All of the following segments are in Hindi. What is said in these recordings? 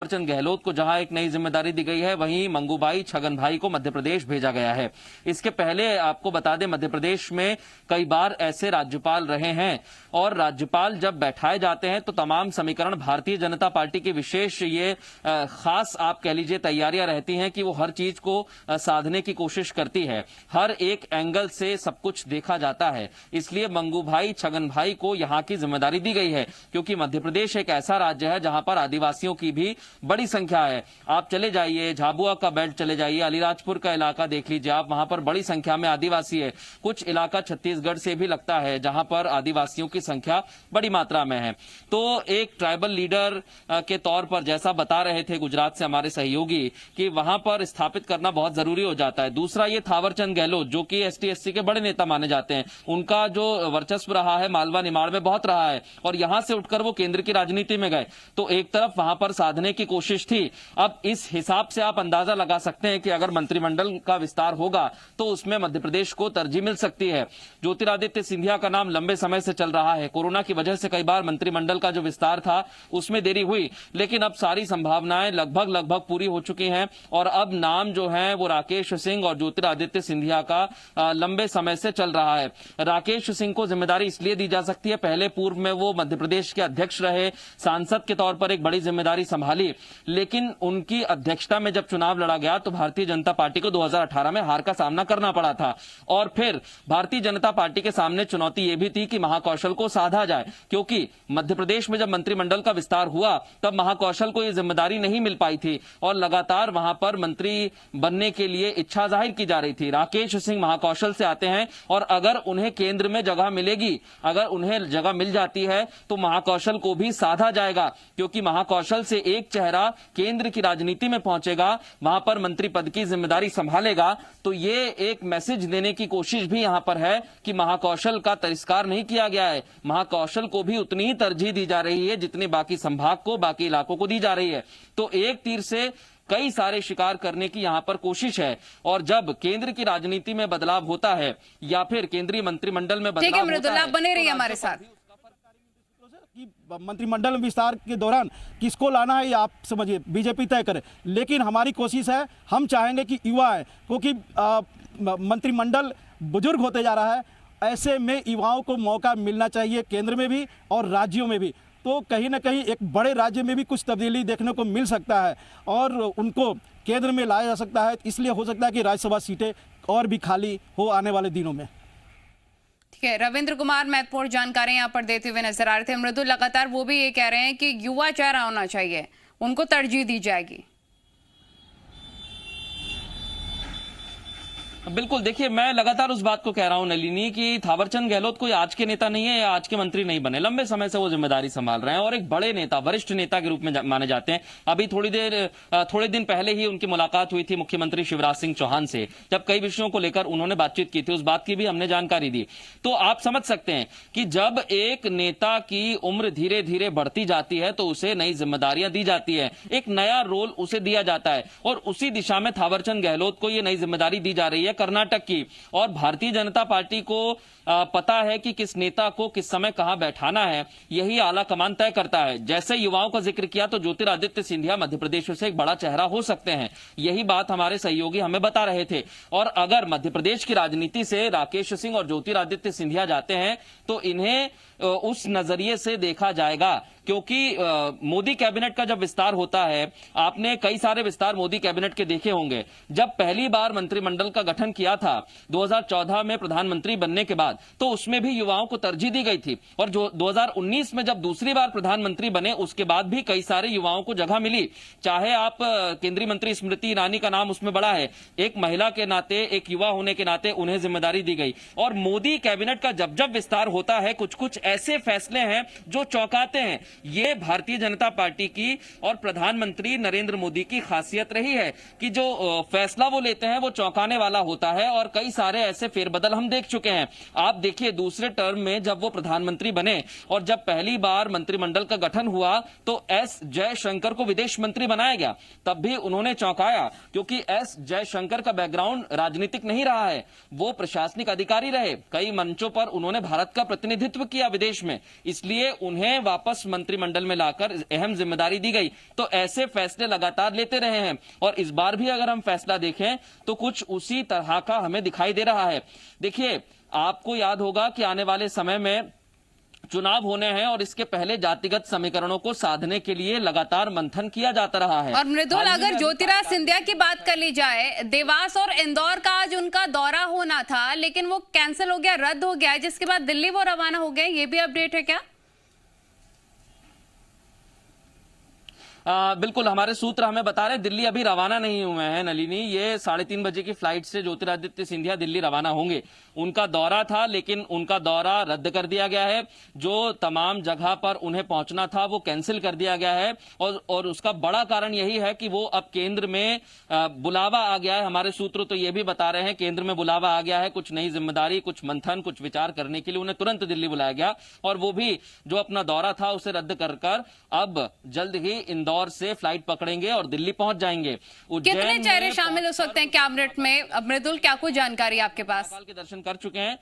थावरचंद गहलोत को जहां एक नई जिम्मेदारी दी गई है, वहीं मंगूभाई छगनभाई को मध्य प्रदेश भेजा गया है। इसके पहले आपको बता दें, मध्य प्रदेश में कई बार ऐसे राज्यपाल रहे हैं और राज्यपाल जब बैठाए जाते हैं तो तमाम समीकरण भारतीय जनता पार्टी की विशेष ये खास आप कह लीजिए तैयारियां रहती हैं कि वो हर चीज को साधने की कोशिश करती है, हर एक एंगल से सब कुछ देखा जाता है। इसलिए मंगूभाई छगनभाई को यहां की जिम्मेदारी दी गई है, क्योंकि मध्य प्रदेश एक ऐसा राज्य है जहां पर आदिवासियों की भी बड़ी संख्या है। आप चले जाइए, झाबुआ का बेल्ट चले जाइए, अलीराजपुर का इलाका देख लीजिए आप, वहां पर बड़ी संख्या में आदिवासी है। कुछ इलाका छत्तीसगढ़ से भी लगता है जहां पर आदिवासियों की संख्या बड़ी मात्रा में है। तो एक ट्राइबल लीडर के तौर पर जैसा बता रहे थे गुजरात से हमारे सहयोगी कि वहां पर स्थापित करना बहुत जरूरी हो जाता है। दूसरा ये थावरचंद गहलोत जो कि ST/SC के बड़े नेता माने जाते हैं, उनका जो वर्चस्व रहा है मालवा निमाड़ में बहुत रहा है और यहां से उठकर वो केंद्र की राजनीति में गए, तो एक तरफ वहां पर साधने की कोशिश थी। अब इस हिसाब से आप अंदाजा लगा सकते हैं कि अगर मंत्रिमंडल का विस्तार होगा तो उसमें मध्य प्रदेश को तरजीह मिल सकती है। ज्योतिरादित्य सिंधिया का नाम लंबे समय से चल रहा है। कोरोना की वजह से कई बार मंत्रिमंडल का जो विस्तार था उसमें देरी हुई, लेकिन अब सारी संभावनाएं लगभग पूरी हो चुकी हैं और अब नाम जो है वो राकेश सिंह और ज्योतिरादित्य सिंधिया का लंबे समय से चल रहा है। राकेश सिंह को जिम्मेदारी इसलिए दी जा सकती है, पहले पूर्व में वो मध्य प्रदेश के अध्यक्ष रहे, सांसद के तौर पर एक बड़ी जिम्मेदारी संभाली, लेकिन उनकी अध्यक्षता में जब चुनाव लड़ा गया तो भारतीय जनता पार्टी को 2018 में हार का सामना करना पड़ा था। और फिर भारतीय जनता पार्टी के सामने चुनौती यह भी थी कि महाकौशल को साधा जाए, क्योंकि मध्य प्रदेश में जब मंत्रिमंडल का विस्तार हुआ तब महाकौशल को यह जिम्मेदारी नहीं मिल पाई थी और लगातार वहां पर मंत्री बनने के लिए इच्छा जाहिर की जा रही थी। राकेश सिंह महाकौशल से आते हैं और अगर उन्हें केंद्र में जगह मिलेगी, अगर उन्हें जगह मिल जाती है तो महाकौशल को भी साधा जाएगा, क्योंकि महाकौशल से एक चेहरा केंद्र की राजनीति में पहुंचेगा, वहां पर मंत्री पद की जिम्मेदारी संभालेगा। तो ये एक मैसेज देने की कोशिश भी यहां पर है कि महाकौशल का तिरस्कार नहीं किया गया है, महाकौशल को भी उतनी ही तरजीह दी जा रही है जितनी बाकी संभाग को, बाकी इलाकों को दी जा रही है। तो एक तीर से कई सारे शिकार करने की यहां पर कोशिश है। और जब केंद्र की राजनीति में बदलाव होता है या फिर केंद्रीय मंत्रिमंडल में बदलाव होता है, बने रहिए हमारे साथ। मंत्रिमंडल विस्तार के दौरान किसको लाना है ये आप समझिए, बीजेपी तय करे, लेकिन हमारी कोशिश है, हम चाहेंगे कि युवा है, क्योंकि मंत्रिमंडल बुजुर्ग होते जा रहा है, ऐसे में युवाओं को मौका मिलना चाहिए केंद्र में भी और राज्यों में भी। तो कहीं ना कहीं एक बड़े राज्य में भी कुछ तब्दीली देखने को मिल सकता है और उनको केंद्र में लाया जा सकता है। इसलिए हो सकता है कि राज्यसभा सीटें और भी खाली हो आने वाले दिनों में। ठीक है, रविंद्र कुमार महत्वपूर्ण जानकारी यहाँ पर देते हुए नजर आ रहे थे। मृदुल लगातार वो भी ये कह रहे हैं कि युवा चेहरा होना चाहिए, उनको तरजीह दी जाएगी। बिल्कुल, देखिए मैं लगातार उस बात को कह रहा हूं नलिनी कि थावरचंद गहलोत कोई आज के नेता नहीं है या आज के मंत्री नहीं बने, लंबे समय से वो जिम्मेदारी संभाल रहे हैं और एक बड़े नेता, वरिष्ठ नेता के रूप में माने जाते हैं। अभी थोड़े दिन पहले ही उनकी मुलाकात हुई थी मुख्यमंत्री शिवराज सिंह चौहान से, जब कई विषयों को लेकर उन्होंने बातचीत की थी, उस बात की भी हमने जानकारी दी। तो आप समझ सकते हैं कि जब एक नेता की उम्र धीरे धीरे बढ़ती जाती है तो उसे नई जिम्मेदारियां दी जाती है, एक नया रोल उसे दिया जाता है और उसी दिशा में थावरचंद गहलोत को यह नई जिम्मेदारी दी जा रही है कर्नाटक की। और भारतीय जनता पार्टी को पता है कि किस नेता को किस समय कहां बैठाना है, यही आला कमान तय करता है। जैसे युवाओं का जिक्र किया तो ज्योतिरादित्य सिंधिया मध्य प्रदेश से एक बड़ा चेहरा हो सकते हैं, यही बात हमारे सहयोगी हमें बता रहे थे। और अगर मध्य प्रदेश की राजनीति से राकेश सिंह और ज्योतिरादित्य सिंधिया जाते हैं तो इन्हें उस नजरिए से देखा जाएगा, क्योंकि मोदी कैबिनेट का जब विस्तार होता है, आपने कई सारे विस्तार मोदी कैबिनेट के देखे होंगे। जब पहली बार मंत्रिमंडल का गठन किया था 2014 में प्रधानमंत्री बनने के बाद, तो उसमें भी युवाओं को तरजीह दी गई थी और जो 2019 में जब दूसरी बार प्रधानमंत्री बने उसके बाद भी कई सारे युवाओं को जगह मिली। चाहे आप केंद्रीय मंत्री स्मृति ईरानी का नाम उसमें बड़ा है, एक महिला के नाते, एक युवा होने के नाते उन्हें जिम्मेदारी दी गई। और मोदी कैबिनेट का जब जब विस्तार होता है कुछ कुछ ऐसे फैसले हैं जो चौंकाते हैं। ये भारतीय जनता पार्टी की और प्रधानमंत्री नरेंद्र मोदी की खासियत रही है कि जो फैसला वो लेते हैं वो चौंकाने वाला होता है और कई सारे ऐसे फेरबदल हम देख चुके हैं। आप देखिए दूसरे टर्म में जब वो प्रधानमंत्री बने और जब पहली बार मंत्रिमंडल का गठन हुआ तो एस जयशंकर को विदेश मंत्री बनाया गया, तब भी उन्होंने चौंकाया, क्योंकि एस जयशंकर का बैकग्राउंड राजनीतिक नहीं रहा है, वो प्रशासनिक अधिकारी रहे। कई मंचों पर उन्होंने भारत का प्रतिनिधित्व किया विदेश में, इसलिए उन्हें वापस मंत्रिमंडल में लाकर अहम जिम्मेदारी दी गई, तो ऐसे फैसले लगातार लेते रहे हैं। और इस बार भी अगर हम फैसला देखें तो कुछ उसी तरह का हमें दिखाई दे रहा है। देखिए, आपको याद होगा कि आने वाले समय में चुनाव होने हैं और इसके पहले जातिगत समीकरणों को साधने के लिए लगातार मंथन किया जाता रहा है। और मृदुल, अगर ज्योतिराज सिंधिया की बात कर ली जाए, देवास और इंदौर का आज उनका दौरा होना था लेकिन वो कैंसिल हो गया, रद्द हो गया, जिसके बाद दिल्ली वो रवाना हो गए, ये भी अपडेट है क्या? बिल्कुल, हमारे सूत्र हमें बता रहे हैं दिल्ली अभी रवाना नहीं हुए हैं नलिनी। ये 3:30 बजे की फ्लाइट से ज्योतिरादित्य सिंधिया दिल्ली रवाना होंगे। उनका दौरा था लेकिन उनका दौरा रद्द कर दिया गया है। जो तमाम जगह पर उन्हें पहुंचना था वो कैंसिल कर दिया गया है और उसका बड़ा कारण यही है कि वो अब केंद्र में बुलावा आ गया है। हमारे सूत्र तो ये भी बता रहे हैं केंद्र में बुलावा आ गया है, कुछ नई जिम्मेदारी, कुछ मंथन, कुछ विचार करने के लिए उन्हें तुरंत दिल्ली बुलाया गया और वो भी जो अपना दौरा था उसे रद्द कर अब जल्द ही इंदौर से फ्लाइट पकड़ेंगे और दिल्ली पहुंच जाएंगे। कितने चेहरे शामिल हो सकते हैं कैबिनेट में? अब मृदुल, क्या कुछ जानकारी आपके पास? के दर्शन कर चुके हैं।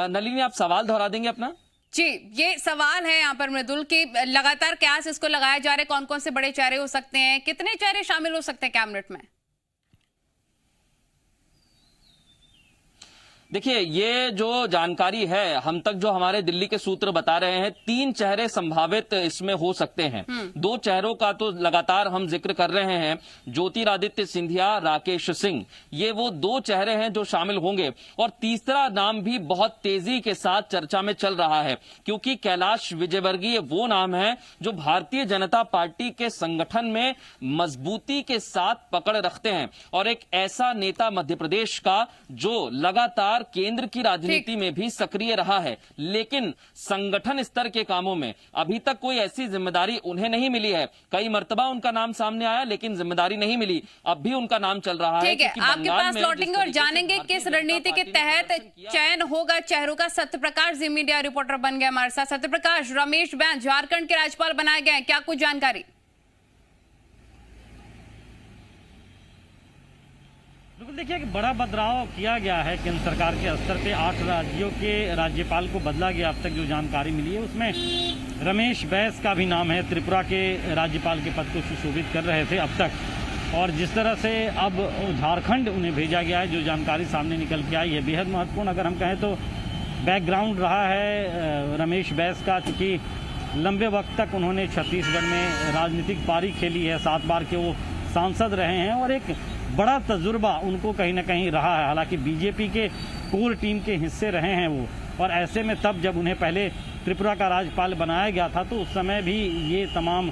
नलिनी, आप सवाल दोहरा देंगे अपना? जी, ये सवाल है यहाँ पर मृदुल की लगातार कयास इसको लगाया जा रहा है, कौन कौन से बड़े चेहरे हो सकते हैं, कितने चेहरे शामिल हो सकते हैं कैबिनेट में? देखिए, ये जो जानकारी है हम तक जो हमारे दिल्ली के सूत्र बता रहे हैं, 3 चेहरे संभावित इसमें हो सकते हैं। 2 चेहरों का तो लगातार हम जिक्र कर रहे हैं, ज्योतिरादित्य सिंधिया, राकेश सिंह, ये वो 2 चेहरे हैं जो शामिल होंगे। और तीसरा नाम भी बहुत तेजी के साथ चर्चा में चल रहा है क्योंकि कैलाश विजयवर्गीय वो नाम है जो भारतीय जनता पार्टी के संगठन में मजबूती के साथ पकड़ रखते हैं और एक ऐसा नेता मध्य प्रदेश का जो लगातार केंद्र की राजनीति में भी सक्रिय रहा है, लेकिन संगठन स्तर के कामों में अभी तक कोई ऐसी जिम्मेदारी उन्हें नहीं मिली है। कई मर्तबा उनका नाम सामने आया लेकिन जिम्मेदारी नहीं मिली। अब भी उनका नाम चल रहा है। ठीक है, आपके पास लौटेंगे और जानेंगे किस रणनीति के तहत चयन होगा चेहरों का। सत्य प्रकाश जी मीडिया रिपोर्टर बन गए हमारे साथ। सत्य प्रकाश, रमेश बैस झारखंड के राज्यपाल बनाए गए हैं, क्या कुछ जानकारी? बिल्कुल, देखिए कि बड़ा बदलाव किया गया है केंद्र सरकार के स्तर पे। 8 राज्यों के राज्यपाल को बदला गया। अब तक जो जानकारी मिली है उसमें रमेश बैस का भी नाम है, त्रिपुरा के राज्यपाल के पद को सुशोभित कर रहे थे अब तक। और जिस तरह से अब झारखंड उन्हें भेजा गया है, जो जानकारी सामने निकल के आई है बेहद महत्वपूर्ण। अगर हम कहें तो बैकग्राउंड रहा है रमेश बैस का, चूँकि लंबे वक्त तक उन्होंने छत्तीसगढ़ में राजनीतिक पारी खेली है, 7 बार के वो सांसद रहे हैं और एक बड़ा तजुर्बा उनको कहीं ना कहीं रहा है। हालांकि बीजेपी के कोर टीम के हिस्से रहे हैं वो, और ऐसे में तब जब उन्हें पहले त्रिपुरा का राज्यपाल बनाया गया था तो उस समय भी ये तमाम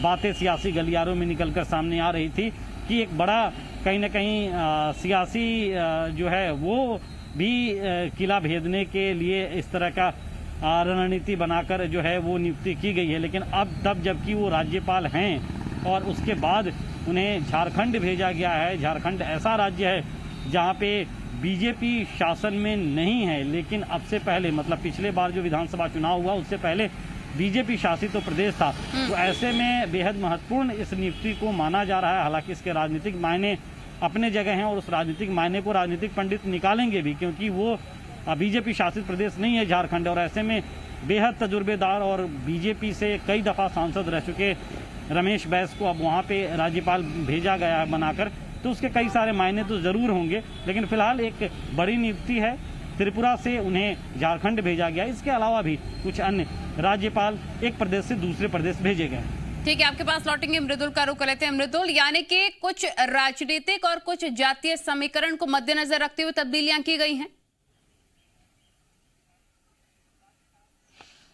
बातें सियासी गलियारों में निकलकर सामने आ रही थी कि एक बड़ा कहीं ना कहीं सियासी जो है वो भी किला भेदने के लिए इस तरह का रणनीति बनाकर जो है वो नियुक्ति की गई है। लेकिन अब तब जबकि वो राज्यपाल हैं और उसके बाद उन्हें झारखंड भेजा गया है। झारखंड ऐसा राज्य है जहां पे बीजेपी शासन में नहीं है, लेकिन अब से पहले मतलब पिछले बार जो विधानसभा चुनाव हुआ उससे पहले बीजेपी शासित तो प्रदेश था। तो ऐसे में बेहद महत्वपूर्ण इस नियुक्ति को माना जा रहा है। हालांकि इसके राजनीतिक मायने अपने जगह हैं और उस राजनीतिक मायने को राजनीतिक पंडित निकालेंगे भी, क्योंकि वो बीजेपी शासित प्रदेश नहीं है झारखंड। और ऐसे में बेहद तजुर्बेदार और बीजेपी से कई दफ़ा सांसद रह चुके रमेश बैस को अब वहाँ पे राज्यपाल भेजा गया है बनाकर, तो उसके कई सारे मायने तो ज़रूर होंगे। लेकिन फिलहाल एक बड़ी नियुक्ति है, त्रिपुरा से उन्हें झारखंड भेजा गया। इसके अलावा भी कुछ अन्य राज्यपाल एक प्रदेश से दूसरे प्रदेश भेजे गए। ठीक है, आपके पास लौटेंगे, मृदुल का रुख कर लेते हैं। मृदुल, यानी कि कुछ राजनीतिक और कुछ जातीय समीकरण को मद्देनजर रखते हुए तब्दीलियां की गई हैं।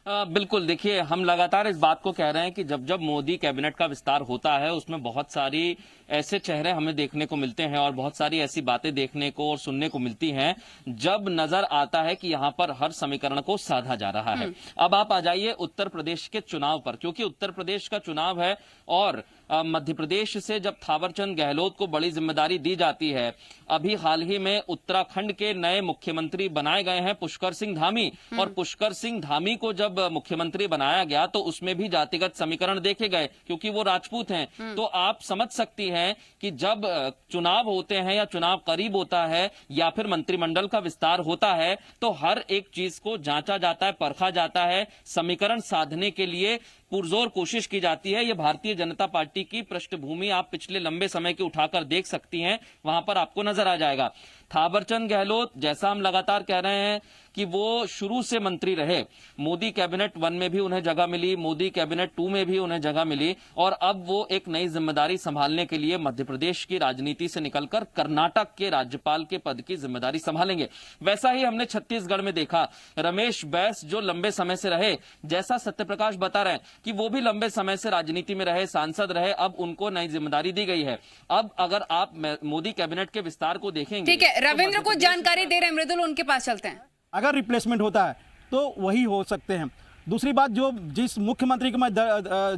बिल्कुल, देखिए हम लगातार इस बात को कह रहे हैं कि जब जब मोदी कैबिनेट का विस्तार होता है उसमें बहुत सारी ऐसे चेहरे हमें देखने को मिलते हैं और बहुत सारी ऐसी बातें देखने को और सुनने को मिलती हैं जब नजर आता है कि यहाँ पर हर समीकरण को साधा जा रहा है। अब आप आ जाइए उत्तर प्रदेश के चुनाव पर, क्योंकि उत्तर प्रदेश का चुनाव है और मध्य प्रदेश से जब थावरचंद गहलोत को बड़ी जिम्मेदारी दी जाती है। अभी हाल ही में उत्तराखंड के नए मुख्यमंत्री बनाए गए हैं पुष्कर सिंह धामी, और पुष्कर सिंह धामी को जब जब मुख्यमंत्री बनाया गया तो उसमें भी जातिगत समीकरण देखे गए, क्योंकि वो राजपूत हैं। तो आप समझ सकती हैं कि जब चुनाव होते हैं या चुनाव करीब होता है या फिर मंत्रिमंडल का विस्तार होता है तो हर एक चीज को जांचा जाता है, परखा जाता है, समीकरण साधने के लिए पुरजोर कोशिश की जाती है। ये भारतीय जनता पार्टी की पृष्ठभूमि आप पिछले लंबे समय की उठाकर देख सकती हैं, वहां पर आपको नजर आ जाएगा। थावरचंद गहलोत, जैसा हम लगातार कह रहे हैं कि वो शुरू से मंत्री रहे, मोदी कैबिनेट 1 में भी उन्हें जगह मिली, मोदी कैबिनेट 2 में भी उन्हें जगह मिली, और अब वो एक नई जिम्मेदारी संभालने के लिए मध्य प्रदेश की राजनीति से निकलकर कर्नाटक के राज्यपाल के पद की जिम्मेदारी संभालेंगे। वैसा ही हमने छत्तीसगढ़ में देखा। रमेश बैस जो लंबे समय से रहे, जैसा सत्यप्रकाश बता रहे हैं कि वो भी लंबे समय से राजनीति में रहे, सांसद रहे, अब उनको नई जिम्मेदारी दी गई है। अब अगर आप मोदी कैबिनेट के विस्तार को देखेंगे, ठीक है, रविंद्र को जानकारी दे रहे हैं, मृदुल उनके पास चलते हैं। अगर रिप्लेसमेंट होता है तो वही हो सकते हैं। दूसरी बात, जो जिस मुख्यमंत्री का मैं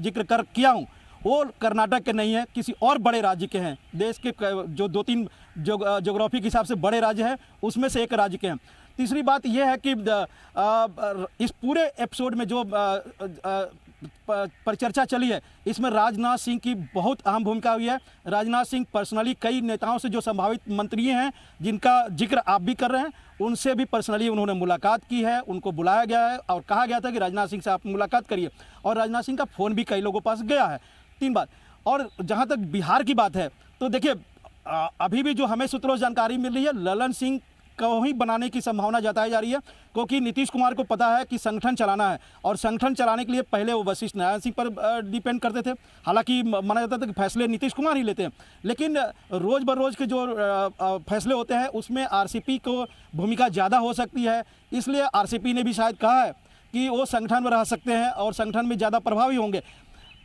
जिक्र किया हूं वो कर्नाटक के नहीं है, किसी और बड़े राज्य के हैं। देश के जो 2-3 ज्योग्राफी के हिसाब से बड़े राज्य हैं उसमें से एक राज्य के हैं। तीसरी बात यह है कि इस पूरे एपिसोड में जो पर चर्चा चली है, इसमें राजनाथ सिंह की बहुत अहम भूमिका हुई है। राजनाथ सिंह पर्सनली कई नेताओं से जो संभावित मंत्री हैं जिनका जिक्र आप भी कर रहे हैं, उनसे भी पर्सनली उन्होंने मुलाकात की है, उनको बुलाया गया है और कहा गया था कि राजनाथ सिंह से आप मुलाकात करिए, और राजनाथ सिंह का फ़ोन भी कई लोगों के पास गया है। 3 बात। और जहाँ तक बिहार की बात है तो देखिए, अभी भी जो हमें सूत्रों से जानकारी मिल रही है, ललन सिंह को ही बनाने की संभावना जताई जा रही है, क्योंकि नीतीश कुमार को पता है कि संगठन चलाना है, और संगठन चलाने के लिए पहले वो वशिष्ठ नारायण सिंह पर डिपेंड करते थे। हालांकि माना जाता था कि फैसले नीतीश कुमार ही लेते हैं, लेकिन रोज़ बरोज़ के जो फैसले होते हैं उसमें आरसीपी को भूमिका ज़्यादा हो सकती है। इसलिए आरसीपी ने भी शायद कहा है कि वो संगठन में रह सकते हैं और संगठन में ज़्यादा प्रभावी होंगे।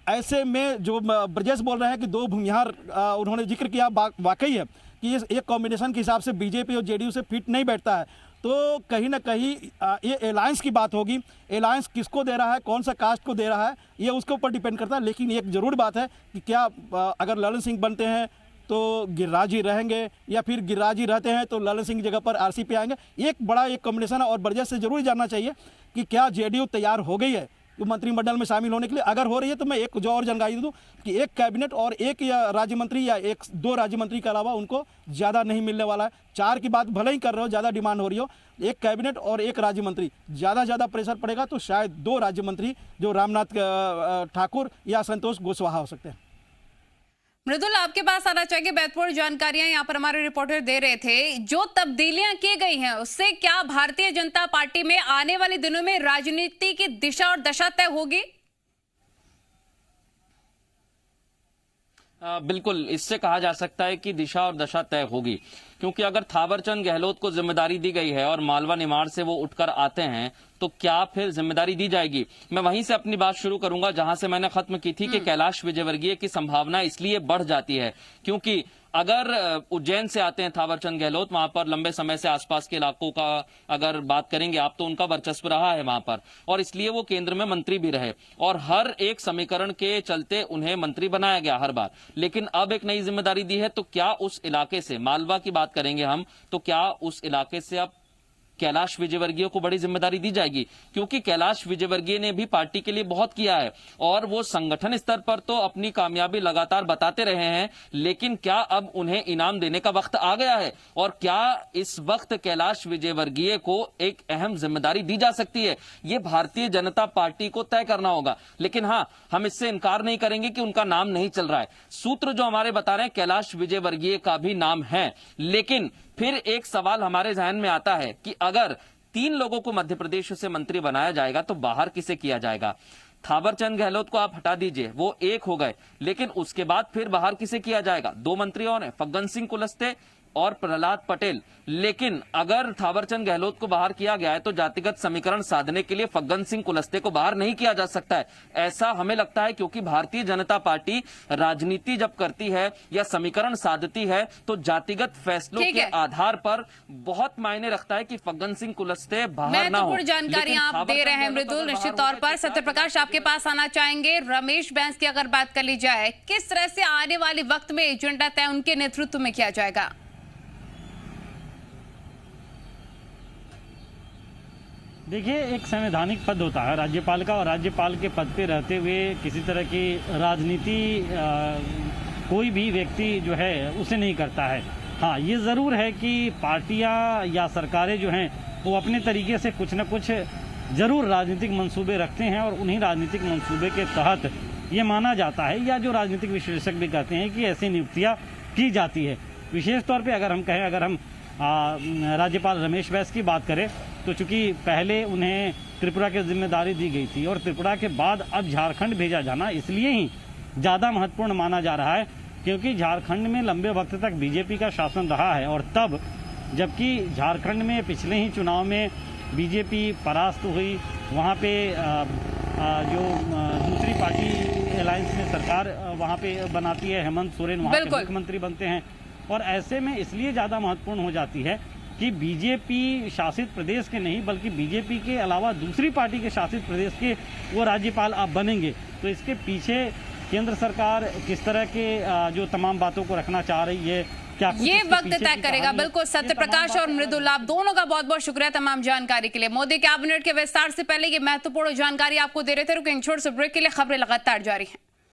ऐसे में जो ब्रजेश बोल रहे हैं कि 2 भूमिहार उन्होंने जिक्र किया, वाकई है कि एक कॉम्बिनेशन के हिसाब से बीजेपी और जेडीयू से फिट नहीं बैठता है। तो कहीं ना कहीं ये अलायंस की बात होगी। अलायंस किसको दे रहा है, कौन सा कास्ट को दे रहा है, ये उसके ऊपर डिपेंड करता है। लेकिन एक ज़रूर बात है कि क्या अगर ललन सिंह बनते हैं तो गिरिराज जी रहेंगे, या फिर गिरिराज जी रहते हैं तो ललन सिंह की जगह पर आरसीपी आएंगे। एक बड़ा कॉम्बिनेशन है। और ब्रजेश से जरूर जानना चाहिए कि क्या जेडीयू तैयार हो गई है मंत्रिमंडल में शामिल होने के लिए। अगर हो रही है तो मैं एक जो और जानकारी दूं कि एक कैबिनेट और एक राज्य मंत्री या 1-2 राज्य मंत्री के अलावा उनको ज़्यादा नहीं मिलने वाला है। 4 की बात भले ही कर रहे हो, ज़्यादा डिमांड हो रही हो, एक कैबिनेट और एक राज्य मंत्री, ज़्यादा प्रेशर पड़ेगा तो शायद 2 राज्य मंत्री जो रामनाथ ठाकुर या संतोष कुशवाहा हो सकते हैं। मृदुल, आपके पास आना चाहिए। महत्वपूर्ण जानकारियां यहाँ पर हमारे रिपोर्टर दे रहे थे। जो तब्दीलियां की गई हैं उससे क्या भारतीय जनता पार्टी में आने वाले दिनों में राजनीति की दिशा और दशा तय होगी? बिल्कुल, इससे कहा जा सकता है कि दिशा और दशा तय होगी, क्योंकि अगर थावरचंद गहलोत को जिम्मेदारी दी गई है और मालवा निमाड़ से वो उठकर आते हैं तो क्या फिर जिम्मेदारी दी जाएगी। मैं वहीं से अपनी बात शुरू करूंगा जहां से मैंने खत्म की थी कि कैलाश विजयवर्गीय की संभावना इसलिए बढ़ जाती है क्योंकि अगर उज्जैन से आते हैं थावरचंद गहलोत, वहां पर लंबे समय से आसपास के इलाकों का अगर बात करेंगे आप तो उनका वर्चस्व रहा है वहां पर, और इसलिए वो केंद्र में मंत्री भी रहे और हर एक समीकरण के चलते उन्हें मंत्री बनाया गया हर बार। लेकिन अब एक नई जिम्मेदारी दी है तो क्या उस इलाके से, मालवा की बात करेंगे हम, तो क्या उस इलाके से अब कैलाश विजयवर्गीय को बड़ी जिम्मेदारी दी जाएगी? क्योंकि कैलाश विजयवर्गीय ने भी पार्टी के लिए बहुत किया है और वो संगठन स्तर पर तो अपनी कामयाबी लगातार बताते रहे हैं, लेकिन क्या अब उन्हें इनाम देने का वक्त आ गया है? और क्या इस वक्त कैलाश विजयवर्गीय को एक अहम जिम्मेदारी दी जा सकती है? ये भारतीय जनता पार्टी को तय करना होगा। लेकिन हाँ, हम इससे इनकार नहीं करेंगे कि उनका नाम नहीं चल रहा है। सूत्र जो हमारे बता रहे हैं कैलाश विजयवर्गीय का भी नाम है, लेकिन फिर एक सवाल हमारे जहन में आता है कि अगर 3 लोगों को मध्य प्रदेश से मंत्री बनाया जाएगा तो बाहर किसे किया जाएगा? थावरचंद गहलोत को आप हटा दीजिए, वो एक हो गए, लेकिन उसके बाद फिर बाहर किसे किया जाएगा? 2 मंत्री और हैं, फग्गन सिंह कुलस्ते और प्रहलाद पटेल। लेकिन अगर थावरचंद गहलोत को बाहर किया गया है तो जातिगत समीकरण साधने के लिए फग्गन सिंह कुलस्ते को बाहर नहीं किया जा सकता है, ऐसा हमें लगता है, क्योंकि भारतीय जनता पार्टी राजनीति जब करती है या समीकरण साधती है तो जातिगत फैसलों के आधार पर बहुत मायने रखता है कि फग्गन सिंह कुलस्ते बाहर ना हो। महत्वपूर्ण जानकारियां आप दे रहे हैं मृदुल। निश्चित तौर पर सत्यप्रकाश आपके पास आना चाहेंगे। रमेश बैस की अगर बात कर ली जाए, किस तरह से आने वाले वक्त में एजेंडा तय उनके नेतृत्व में किया जाएगा? देखिए, एक संवैधानिक पद होता है राज्यपाल का, और राज्यपाल के पद पे रहते हुए किसी तरह की राजनीति कोई भी व्यक्ति जो है उसे नहीं करता है। हाँ, ये ज़रूर है कि पार्टियां या सरकारें जो हैं वो अपने तरीके से कुछ न कुछ ज़रूर राजनीतिक मंसूबे रखते हैं, और उन्हीं राजनीतिक मंसूबे के तहत ये माना जाता है, या जो राजनीतिक विश्लेषक भी कहते हैं कि ऐसी नियुक्तियाँ की जाती है। विशेष तौर पे अगर हम कहें, अगर हम राज्यपाल रमेश बैस की बात करें, तो चूंकि पहले उन्हें त्रिपुरा की जिम्मेदारी दी गई थी और त्रिपुरा के बाद अब झारखंड भेजा जाना इसलिए ही ज़्यादा महत्वपूर्ण माना जा रहा है क्योंकि झारखंड में लंबे वक्त तक बीजेपी का शासन रहा है, और तब जबकि झारखंड में पिछले ही चुनाव में बीजेपी परास्त हुई, वहाँ पे जो दूसरी पार्टी अलायंस में सरकार वहाँ पे बनाती है, हेमंत सोरेन वहाँ के मुख्यमंत्री बनते हैं, और ऐसे में इसलिए ज़्यादा महत्वपूर्ण हो जाती है कि बीजेपी शासित प्रदेश के नहीं बल्कि बीजेपी के अलावा दूसरी पार्टी के शासित प्रदेश के वो राज्यपाल अब बनेंगे। तो इसके पीछे केंद्र सरकार किस तरह के जो तमाम बातों को रखना चाह रही है, क्या ये वक्त तय करेगा। बिल्कुल, सत्य प्रकाश और मृदुल, आप दोनों का बहुत बहुत शुक्रिया तमाम जानकारी के लिए। मोदी कैबिनेट के विस्तार से पहले ये महत्वपूर्ण जानकारी आपको दे रहे थे। रुकेंगे छोटे से ब्रेक के लिए, खबरें लगातार जारी हैं।